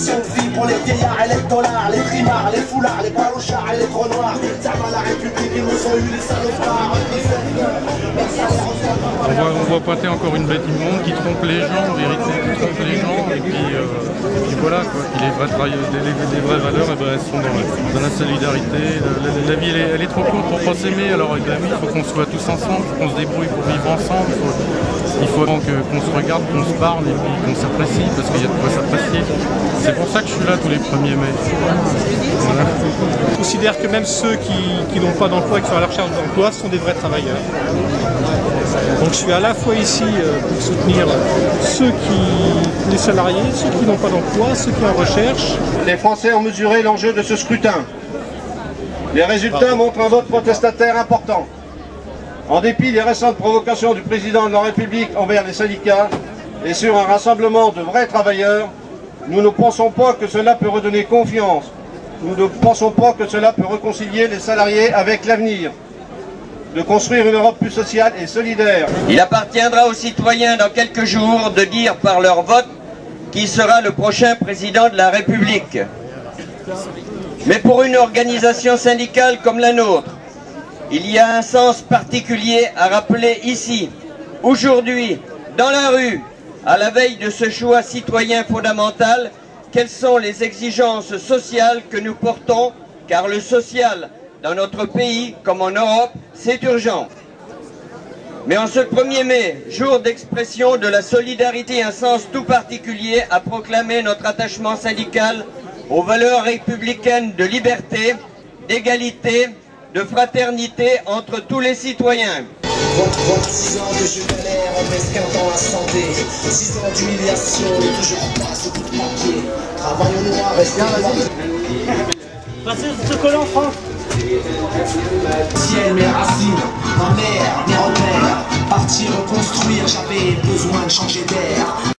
conditions de vie pour les vieillards et les dollars, les trimards, les foulards, les balochards et les gros noirs. Servent à la République, ils nous ont eu les salopards. On voit pointer encore une bête immonde qui trompe les gens, en vérité, qui trompe les gens, et puis voilà quoi. Puis les vraies valeurs, eh ben, elles sont dans la solidarité. La vie elle est trop courte pour pas s'aimer, alors avec l'ami, il faut qu'on soit tous ensemble, il faut qu'on se débrouille pour vivre ensemble, il faut qu'on se regarde, qu'on se parle et puis qu'on s'apprécie, parce qu'il y a de quoi s'apprécier. C'est pour ça que je suis là tous les 1er mai. Voilà. Je considère que même ceux qui n'ont pas d'emploi et qui sont à la recherche d'emploi sont des vrais travailleurs. Donc je suis à la fois ici pour soutenir les salariés, ceux qui n'ont pas d'emploi, ceux qui en recherchent. Les Français ont mesuré l'enjeu de ce scrutin. Les résultats montrent un vote protestataire important. En dépit des récentes provocations du président de la République envers les syndicats et sur un rassemblement de vrais travailleurs, nous ne pensons pas que cela peut redonner confiance. Nous ne pensons pas que cela peut réconcilier les salariés avec l'avenir, de construire une Europe plus sociale et solidaire. Il appartiendra aux citoyens dans quelques jours de dire par leur vote qui sera le prochain président de la République. Mais pour une organisation syndicale comme la nôtre, il y a un sens particulier à rappeler ici, aujourd'hui, dans la rue, à la veille de ce choix citoyen fondamental, quelles sont les exigences sociales que nous portons, car le social, dans notre pays comme en Europe, c'est urgent. Mais en ce 1er mai, jour d'expression de la solidarité, un sens tout particulier a proclamé notre attachement syndical aux valeurs républicaines de liberté, d'égalité, de fraternité entre tous les citoyens. 26 ans que je galère en m'esquintant la santé. 6 ans d'humiliation, toujours pas ce bout de papier. Travail au noir, restez noir. Passez ce collant, France. Ciel, mes racines, ma mère, mes repères. Partir reconstruire, j'avais besoin de changer d'air.